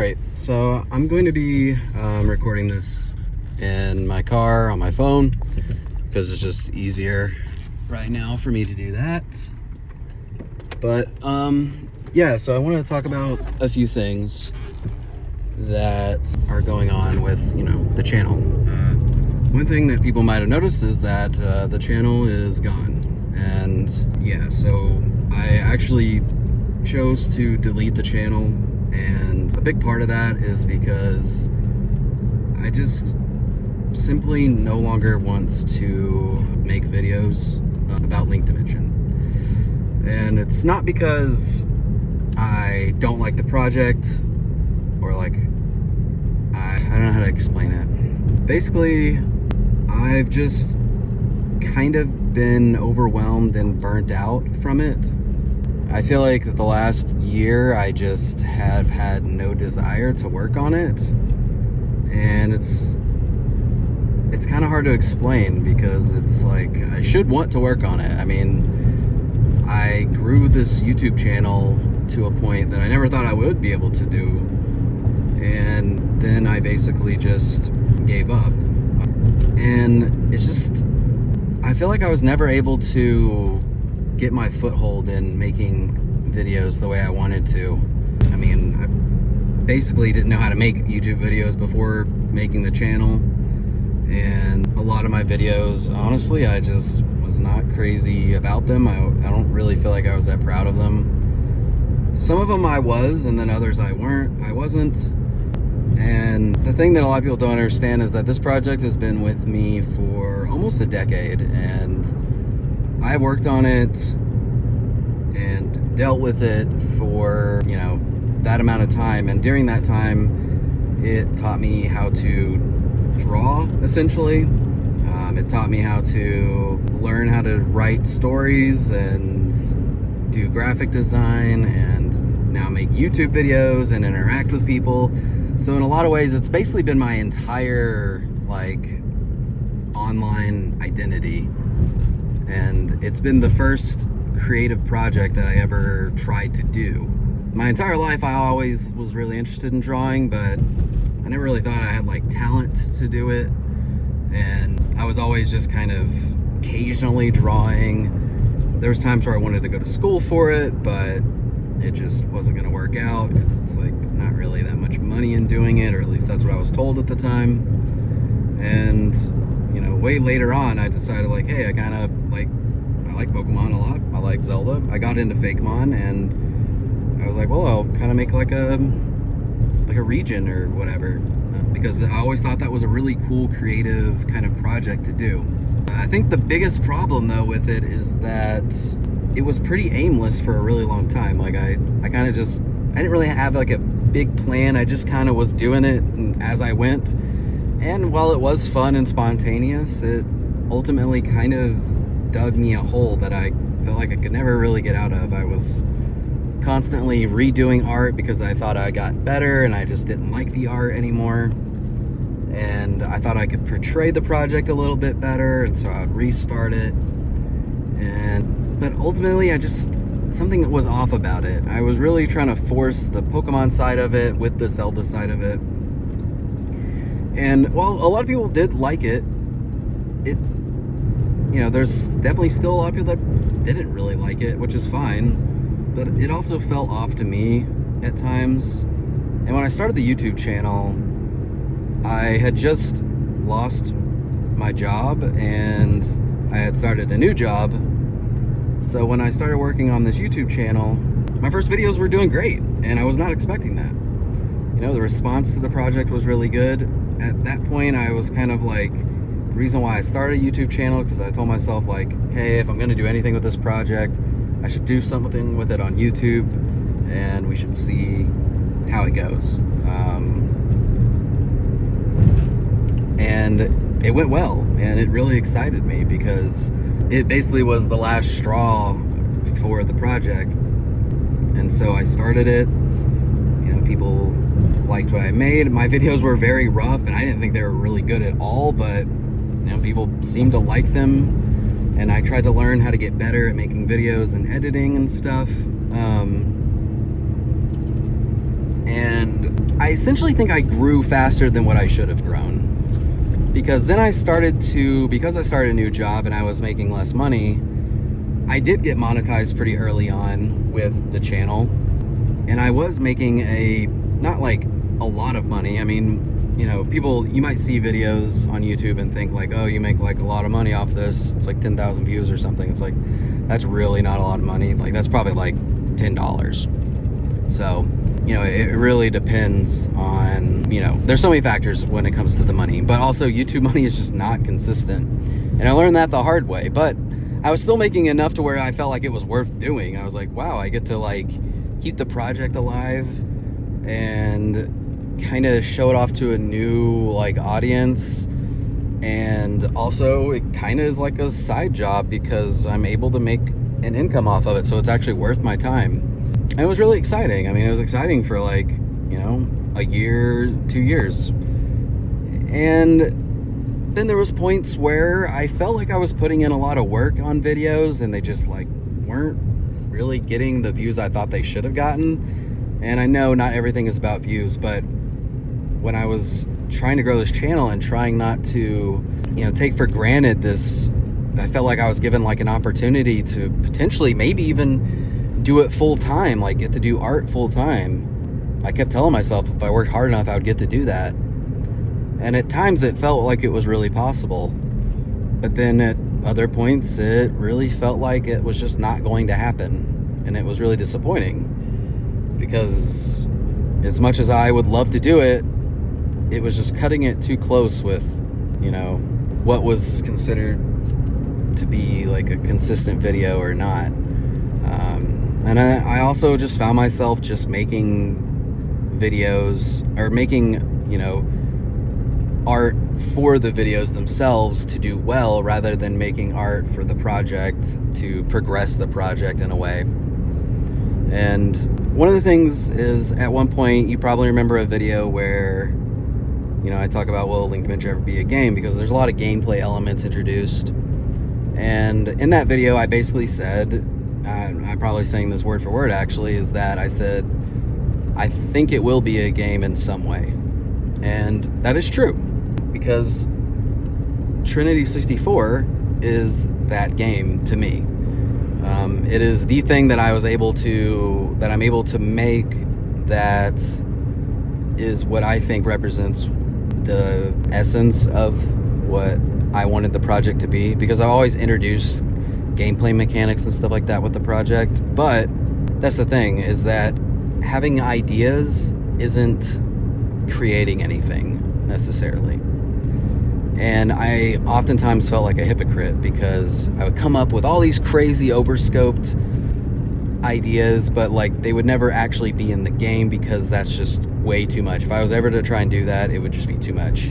Alright, so I'm going to be recording this in my car on my phone because it's just easier right now for me to do that. But yeah, so I want to talk about a few things that are going on with, the channel. One thing that people might have noticed is that the channel is gone. And yeah, so I actually chose to delete the channel, and a big part of that is because I just simply no longer want to make videos about link dimension. And it's not because I don't like the project, or I don't know how to explain it. Basically, I've just kind of been overwhelmed and burnt out from it. I feel like the last year I just have had no desire to work on it, and it's kind of hard to explain because it's like I should want to work on it. I mean, I grew this YouTube channel to a point that I never thought I would be able to do, and then I basically just gave up. And it's just, I feel like I was never able to get my foothold in making videos the way I wanted to. I mean, I basically didn't know how to make YouTube videos before making the channel, and a lot of my videos, honestly, I just was not crazy about them. I don't really feel like I was that proud of them. Some of them I was, and then others I wasn't. And the thing that a lot of people don't understand is that this project has been with me for almost a decade, and I worked on it and dealt with it for, that amount of time. And during that time, it taught me how to draw, essentially. It taught me how to learn how to write stories and do graphic design, and now make YouTube videos and interact with people. So in a lot of ways, it's basically been my entire, online identity. And it's been the first creative project that I ever tried to do. My entire life, I always was really interested in drawing, but I never really thought I had talent to do it. And I was always just kind of occasionally drawing. There was times where I wanted to go to school for it, but it just wasn't going to work out because it's not really that much money in doing it, or at least that's what I was told at the time. And way later on, I decided hey, I kind of I like Pokemon a lot. I like Zelda. I got into Fakemon, and I was well, I'll kind of make a region or whatever, because I always thought that was a really cool, creative kind of project to do. I think the biggest problem though with it is that it was pretty aimless for a really long time. I kind of just, I didn't really have a big plan. I just kind of was doing it as I went. And while it was fun and spontaneous, it ultimately kind of dug me a hole that I felt like I could never really get out of. I was constantly redoing art because I thought I got better and I just didn't like the art anymore. And I thought I could portray the project a little bit better, and so I would restart it. But ultimately, something was off about it. I was really trying to force the Pokemon side of it with the Zelda side of it. And while a lot of people did like it, there's definitely still a lot of people that didn't really like it, which is fine. But it also felt off to me at times. And when I started the YouTube channel, I had just lost my job and I had started a new job. So when I started working on this YouTube channel, my first videos were doing great, and I was not expecting that. The response to the project was really good. At that point, I was kind of the reason why I started a YouTube channel, because I told myself hey, if I'm going to do anything with this project, I should do something with it on YouTube, and we should see how it goes. And it went well, and it really excited me because it basically was the last straw for the project. And so I started it. People liked what I made. My videos were very rough, and I didn't think they were really good at all, but people seemed to like them. And I tried to learn how to get better at making videos and editing and stuff. And And I essentially think I grew faster than what I should have grown. Because then I started a new job and I was making less money, I did get monetized pretty early on with the channel. And I was making not like a lot of money. I mean, you know, you might see videos on YouTube and think like, oh, you make like a lot of money off this. It's like 10,000 views or something. It's like, that's really not a lot of money. Like, that's probably like $10. So, you know, it really depends on, you know, there's so many factors when it comes to the money, but also YouTube money is just not consistent. And I learned that the hard way, but I was still making enough to where I felt like it was worth doing. I was like, wow, I get to like keep the project alive and kind of show it off to a new like audience, and also it kind of is like a side job because I'm able to make an income off of it, so it's actually worth my time. And it was really exciting. I mean, it was exciting for like, you know, a year, 2 years. And then there was points where I felt like I was putting in a lot of work on videos and they just like weren't really getting the views I thought they should have gotten. And I know not everything is about views, but when I was trying to grow this channel and trying not to, you know, take for granted this, I felt like I was given like an opportunity to potentially maybe even do it full time, like get to do art full time. I kept telling myself if I worked hard enough, I would get to do that. And at times it felt like it was really possible. But then at other points, it really felt like it was just not going to happen. And it was really disappointing because as much as I would love to do it, it was just cutting it too close with, you know, what was considered to be like a consistent video or not. And I also just found myself just making videos or making, you know, art for the videos themselves to do well rather than making art for the project to progress the project in a way. And one of the things is, at one point, you probably remember a video where, you know, I talk about, will Linked Adventure ever be a game? Because there's a lot of gameplay elements introduced. And in that video, I basically said, I'm probably saying this word for word actually, is that I said, I think it will be a game in some way. And that is true, because Trinity 64 is that game to me. It is the thing that I'm able to make that is what I think represents the essence of what I wanted the project to be, because I always introduced gameplay mechanics and stuff like that with the project. But that's the thing, is that having ideas isn't creating anything necessarily. And I oftentimes felt like a hypocrite because I would come up with all these crazy overscoped ideas, but like they would never actually be in the game because that's just way too much. If I was ever to try and do that, it would just be too much.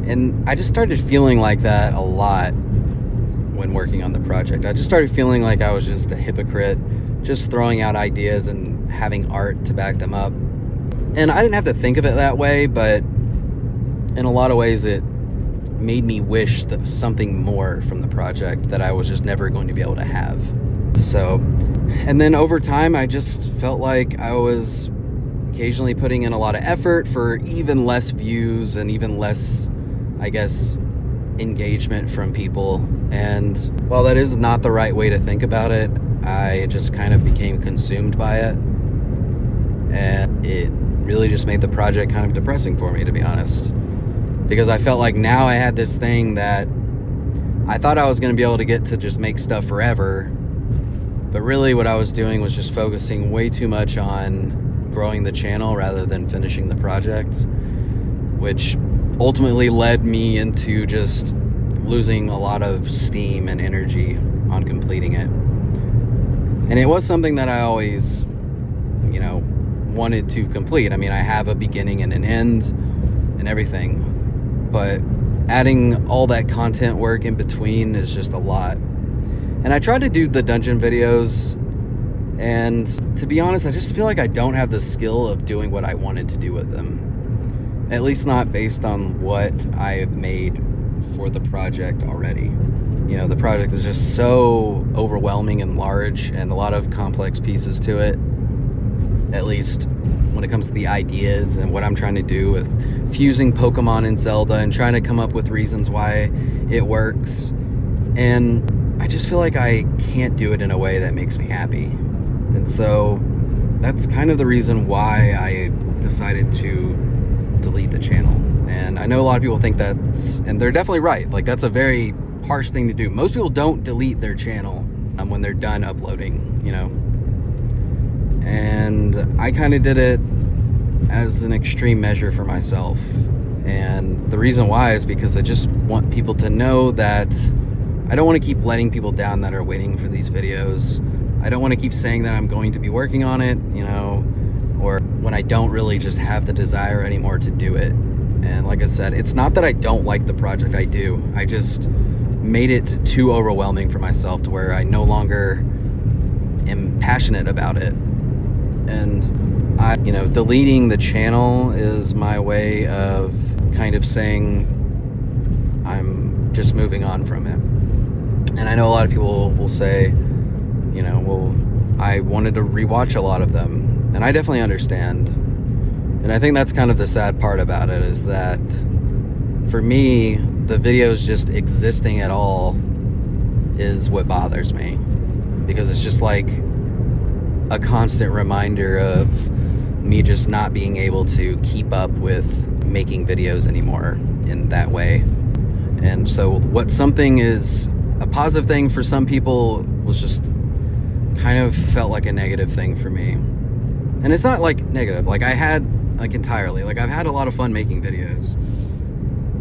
And I just started feeling like that a lot when working on the project. I just started feeling like I was just a hypocrite, just throwing out ideas and having art to back them up. And I didn't have to think of it that way, but in a lot of ways it made me wish that something more from the project that I was just never going to be able to have. So, and then over time, I just felt like I was occasionally putting in a lot of effort for even less views and even less, I guess, engagement from people. And while that is not the right way to think about it, I just kind of became consumed by it. And it really just made the project kind of depressing for me, to be honest. Because I felt like now I had this thing that I thought I was going to be able to get to just make stuff forever. But really what I was doing was just focusing way too much on growing the channel rather than finishing the project, which ultimately led me into just losing a lot of steam and energy on completing it. And it was something that I always, you know, wanted to complete. I mean, I have a beginning and an end and everything, but adding all that content work in between is just a lot. And I tried to do the dungeon videos, and to be honest, I just feel like I don't have the skill of doing what I wanted to do with them. At least not based on what I have made for the project already. You know, the project is just so overwhelming and large and a lot of complex pieces to it. at least when it comes to the ideas and what I'm trying to do with fusing Pokemon and Zelda and trying to come up with reasons why it works. And I just feel like I can't do it in a way that makes me happy. And so that's kind of the reason why I decided to delete the channel. And I know a lot of people think that's, and they're definitely right, like that's a very harsh thing to do. Most people don't delete their channel when they're done uploading, you know. And I kind of did it as an extreme measure for myself. And the reason why is because I just want people to know that I don't want to keep letting people down that are waiting for these videos. I don't want to keep saying that I'm going to be working on it, you know, or when I don't really just have the desire anymore to do it. And like I said, it's not that I don't like the project, I do. I just made it too overwhelming for myself to where I no longer am passionate about it. And you know, deleting the channel is my way of kind of saying I'm just moving on from it. And I know a lot of people will say, you know, well, I wanted to rewatch a lot of them, and I definitely understand. And I think that's kind of the sad part about it, is that for me, the videos just existing at all is what bothers me, because it's just like a constant reminder of me just not being able to keep up with making videos anymore in that way. And so what something is a positive thing for some people was just kind of felt like a negative thing for me. And it's not like negative, like I had like entirely, like I've had a lot of fun making videos,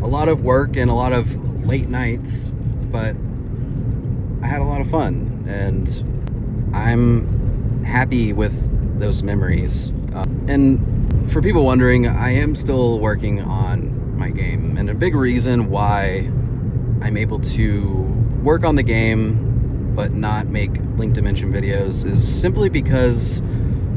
a lot of work and a lot of late nights, but I had a lot of fun and I'm happy with those memories. And for people wondering, I am still working on my game, and a big reason why I'm able to work on the game but not make Link Dimension videos is simply because,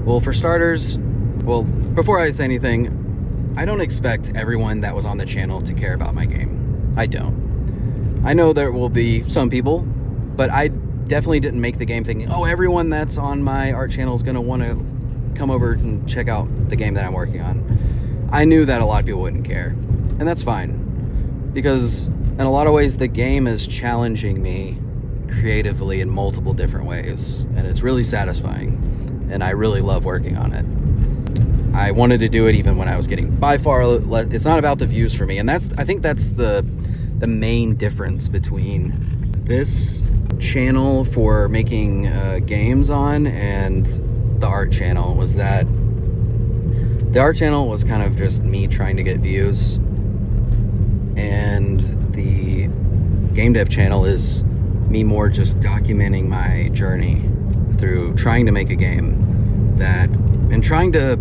well, for starters, well, before I say anything, I don't expect everyone that was on the channel to care about my game. I don't. I know there will be some people, but I definitely didn't make the game thinking, oh, everyone that's on my art channel is going to want to come over and check out the game that I'm working on. I knew that a lot of people wouldn't care, and that's fine, because in a lot of ways the game is challenging me creatively in multiple different ways, and it's really satisfying, and I really love working on it. I wanted to do it even when I was getting by far less. It's not about the views for me, and I think that's the main difference between this channel for making games on and the art channel, was that the art channel was kind of just me trying to get views, and the game dev channel is me more just documenting my journey through trying to make a game that, and trying to,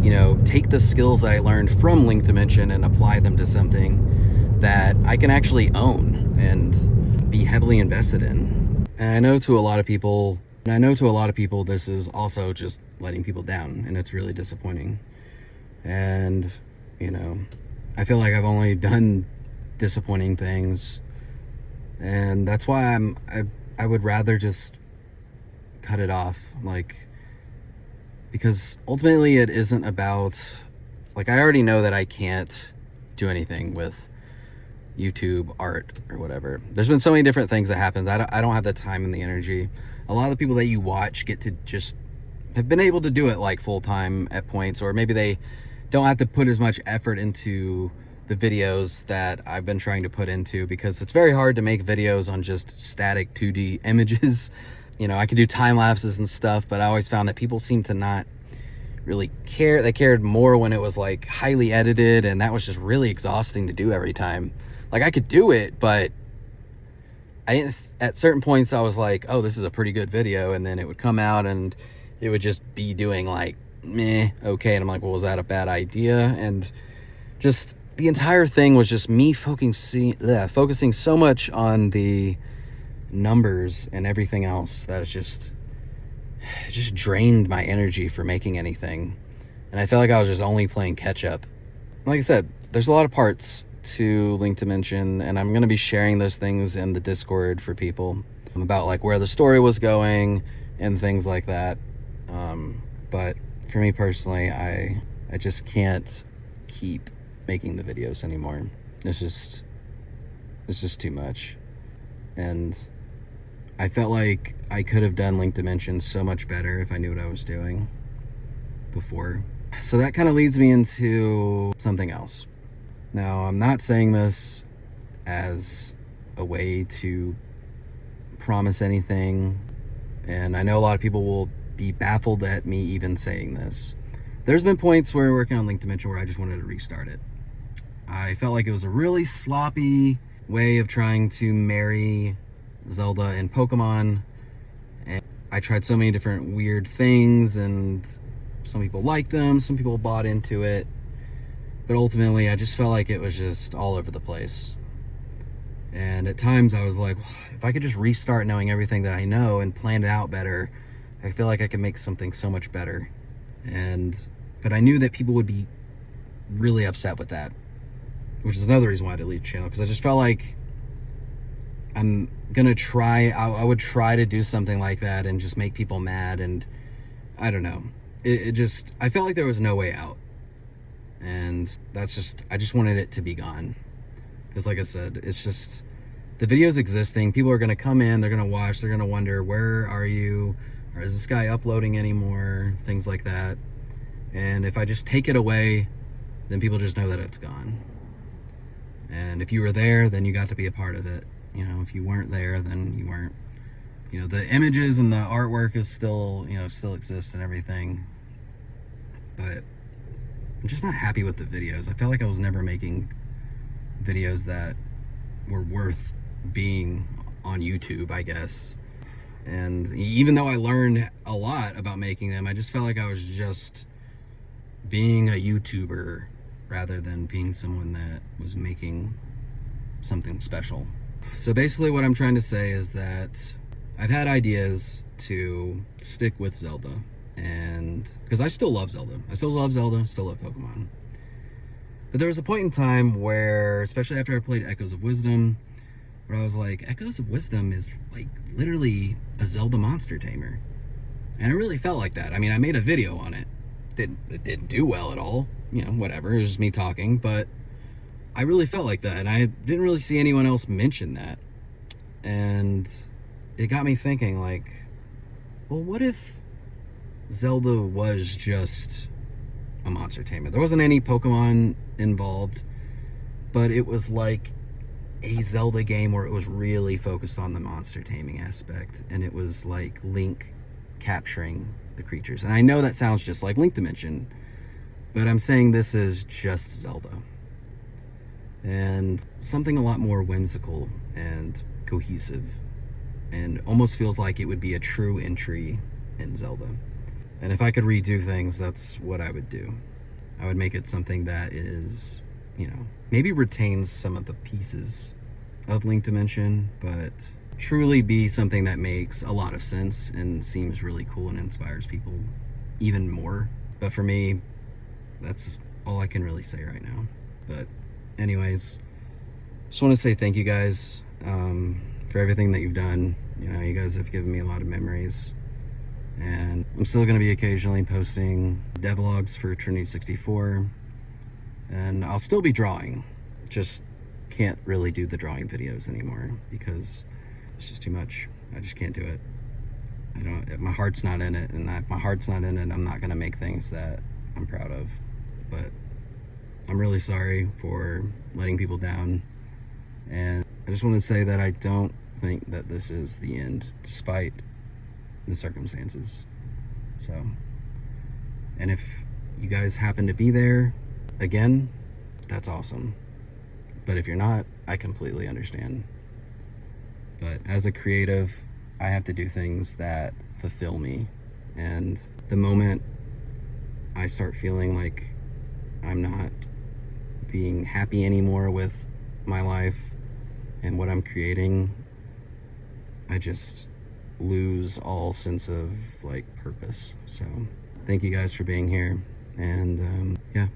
you know, take the skills that I learned from Link Dimension and apply them to something that I can actually own and be heavily invested in. And I know to a lot of people this is also just letting people down, and it's really disappointing. And, you know, I feel like I've only done disappointing things, and that's why I would rather just cut it off, like, because ultimately it isn't about, like, I already know that I can't do anything with YouTube art or whatever. There's been so many different things that happen that I don't have the time and the energy. A lot of the people that you watch get to just have been able to do it like full time at points, or maybe they don't have to put as much effort into the videos that I've been trying to put into, because it's very hard to make videos on just static 2D images. You know, I could do time lapses and stuff, but I always found that people seem to not really care. They cared more when it was like highly edited, and that was just really exhausting to do every time. Like, I could do it, but I didn't, at certain points I was like, oh, this is a pretty good video, and then it would come out and it would just be doing like meh, okay, and I'm like, well, was that a bad idea? And just the entire thing was just me focusing so much on the numbers and everything else that it just drained my energy for making anything. And I felt like I was just only playing catch up. Like I said, there's a lot of parts to Link Dimension, and I'm going to be sharing those things in the Discord for people about like where the story was going and things like that. But for me personally, I just can't keep making the videos anymore. It's just too much. And I felt like I could have done link dimensions so much better if I knew what I was doing before. So that kind of leads me into something else. Now, I'm not saying this as a way to promise anything, and I know a lot of people will be baffled at me even saying this. There's been points where working on link dimension where I just wanted to restart it. I felt like it was a really sloppy way of trying to marry Zelda and Pokemon, and I tried so many different weird things, and some people liked them, some people bought into it, but ultimately I just felt like it was just all over the place. And at times I was like, if I could just restart knowing everything that I know and plan it out better, I feel like I could make something so much better. But I knew that people would be really upset with that, which is another reason why I deleted the channel, because I just felt like I'm gonna try, I would try to do something like that and just make people mad, and I don't know. I felt like there was no way out. And I just wanted it to be gone. Because like I said, it's just, the video's existing, people are gonna come in, they're gonna watch, they're gonna wonder, where are you? Or is this guy uploading anymore? Things like that. And if I just take it away, then people just know that it's gone. And if you were there, then you got to be a part of it. You know, if you weren't there, then you weren't. You know, the images and the artwork is still, still exists and everything. But I'm just not happy with the videos. I felt like I was never making videos that were worth being on YouTube, I guess. And even though I learned a lot about making them, I just felt like I was just being a YouTuber rather than being someone that was making something special. So basically what I'm trying to say is that I've had ideas to stick with Zelda, and because I still love Zelda. I still love Zelda, still love Pokemon. But there was a point in time where, especially after I played Echoes of Wisdom, where I was like, Echoes of Wisdom is like literally a Zelda monster tamer. And I really felt like that. I mean, I made a video on it. It didn't do well at all. Whatever, it was just me talking, but I really felt like that, and I didn't really see anyone else mention that. And it got me thinking, like, well, what if Zelda was just a monster tamer? There wasn't any Pokemon involved, but it was like a Zelda game where it was really focused on the monster taming aspect, and it was like Link capturing the creatures. And I know that sounds just like Link Dimension, but I'm saying this is just Zelda. And something a lot more whimsical and cohesive, and almost feels like it would be a true entry in Zelda. And if I could redo things, that's what I would do. I would make it something that is, maybe retains some of the pieces of Link Dimension, but truly be something that makes a lot of sense and seems really cool and inspires people even more. But for me, that's all I can really say right now. But anyways, just want to say thank you guys for everything that you've done. You guys have given me a lot of memories, and I'm still going to be occasionally posting devlogs for Trinity 64, and I'll still be drawing, just can't really do the drawing videos anymore because it's just too much. I just can't do it. My heart's not in it, and if my heart's not in it, I'm not going to make things that I'm proud of. But I'm really sorry for letting people down, and I just want to say that I don't think that this is the end, despite the circumstances. So, and if you guys happen to be there again, that's awesome. But if you're not, I completely understand. But as a creative, I have to do things that fulfill me, and the moment I start feeling like I'm not being happy anymore with my life and what I'm creating, I just lose all sense of purpose. So thank you guys for being here, and yeah.